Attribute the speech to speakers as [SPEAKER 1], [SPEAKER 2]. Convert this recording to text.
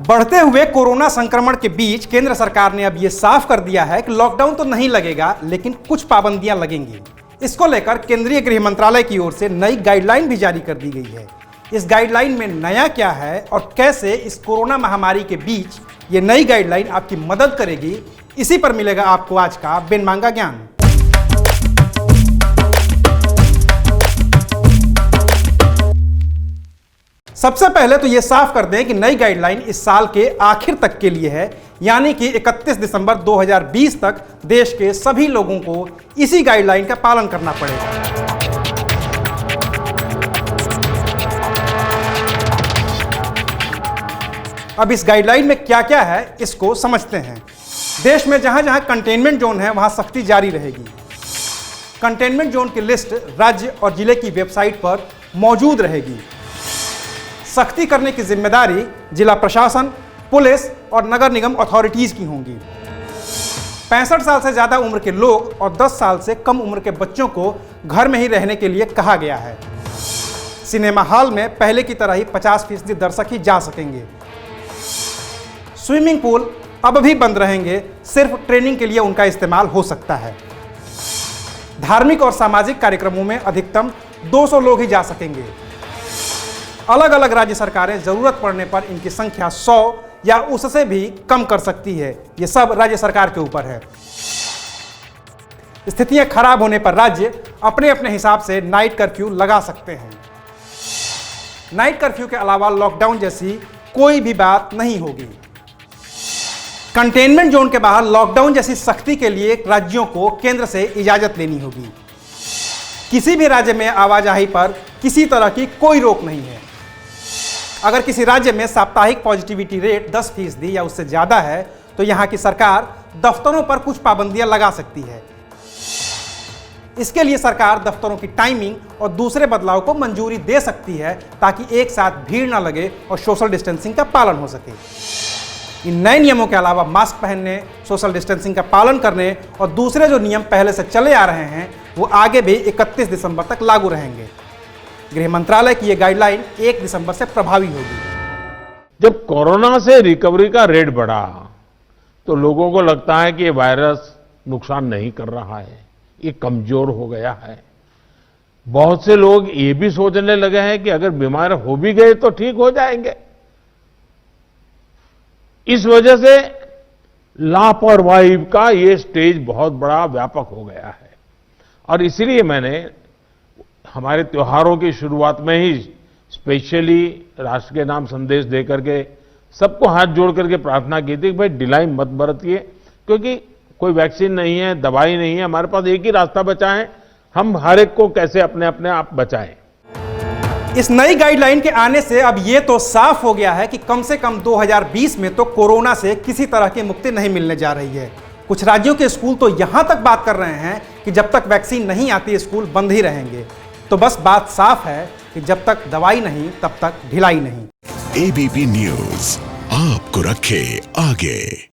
[SPEAKER 1] बढ़ते हुए कोरोना संक्रमण के बीच केंद्र सरकार ने अब ये साफ कर दिया है कि लॉकडाउन तो नहीं लगेगा, लेकिन कुछ पाबंदियां लगेंगी। इसको लेकर केंद्रीय गृह मंत्रालय की ओर से नई गाइडलाइन भी जारी कर दी गई है। इस गाइडलाइन में नया क्या है और कैसे इस कोरोना महामारी के बीच ये नई गाइडलाइन आपकी मदद करेगी, इसी पर मिलेगा आपको आज का बिन मांगा ज्ञान। सबसे पहले तो ये साफ कर दें कि नई गाइडलाइन इस साल के आखिर तक के लिए है, यानी कि 31 दिसंबर 2020 तक देश के सभी लोगों को इसी गाइडलाइन का पालन करना पड़ेगा। अब इस गाइडलाइन में क्या क्या है इसको समझते हैं। देश में जहां जहां कंटेनमेंट जोन है वहां सख्ती जारी रहेगी। कंटेनमेंट जोन की लिस्ट राज्य और जिले की वेबसाइट पर मौजूद रहेगी। सख्ती करने की जिम्मेदारी जिला प्रशासन, पुलिस और नगर निगम अथॉरिटीज की होंगी। 65 साल से ज्यादा उम्र के लोग और 10 साल से कम उम्र के बच्चों को घर में ही रहने के लिए कहा गया है। सिनेमा हॉल में पहले की तरह ही 50% दर्शक ही जा सकेंगे। स्विमिंग पूल अब भी बंद रहेंगे, सिर्फ ट्रेनिंग के लिए उनका इस्तेमाल हो सकता है। धार्मिक और सामाजिक कार्यक्रमों में अधिकतम 200 लोग ही जा सकेंगे। अलग अलग राज्य सरकारें जरूरत पड़ने पर इनकी संख्या 100 या उससे भी कम कर सकती है। यह सब राज्य सरकार के ऊपर है। स्थितियां खराब होने पर राज्य अपने अपने हिसाब से नाइट कर्फ्यू लगा सकते हैं। नाइट कर्फ्यू के अलावा लॉकडाउन जैसी कोई भी बात नहीं होगी। कंटेनमेंट जोन के बाहर लॉकडाउन जैसी सख्ती के लिए राज्यों को केंद्र से इजाजत लेनी होगी। किसी भी राज्य में आवाजाही पर किसी तरह की कोई रोक नहीं है। अगर किसी राज्य में साप्ताहिक पॉजिटिविटी रेट 10% या उससे ज्यादा है तो यहां की सरकार दफ्तरों पर कुछ पाबंदियां लगा सकती है। इसके लिए सरकार दफ्तरों की टाइमिंग और दूसरे बदलाव को मंजूरी दे सकती है ताकि एक साथ भीड़ ना लगे और सोशल डिस्टेंसिंग का पालन हो सके। इन नए नियमों के अलावा मास्क पहनने, सोशल डिस्टेंसिंग का पालन करने और दूसरे जो नियम पहले से चले आ रहे हैं वो आगे भी 31 दिसंबर तक लागू रहेंगे। गृह मंत्रालय की यह गाइडलाइन 1 दिसंबर से प्रभावी होगी।
[SPEAKER 2] जब कोरोना से रिकवरी का रेट बढ़ा तो लोगों को लगता है कि ये वायरस नुकसान नहीं कर रहा है, ये कमजोर हो गया है। बहुत से लोग ये भी सोचने लगे हैं कि अगर बीमार हो भी गए तो ठीक हो जाएंगे। इस वजह से लापरवाही का ये स्टेज बहुत बड़ा व्यापक हो गया है और इसलिए मैंने हमारे त्योहारों की शुरुआत में ही स्पेशली राष्ट्र के नाम संदेश दे करके सबको हाथ जोड़ करके प्रार्थना की थी कि भाई ढिलाई मत बरतिए, क्योंकि कोई वैक्सीन नहीं है, दवाई नहीं है, हमारे पास एक ही रास्ता बचा है, हम हर एक को कैसे अपने अपने आप बचाएं।
[SPEAKER 1] इस नई गाइडलाइन के आने से अब ये तो साफ हो गया है कि कम से कम 2020 में तो कोरोना से किसी तरह की मुक्ति नहीं मिलने जा रही है। कुछ राज्यों के स्कूल तो यहां तक बात कर रहे हैं कि जब तक वैक्सीन नहीं आती स्कूल बंद ही रहेंगे। तो बस बात साफ है कि जब तक दवाई नहीं तब तक ढिलाई नहीं।
[SPEAKER 3] एबीपी न्यूज आपको रखे आगे।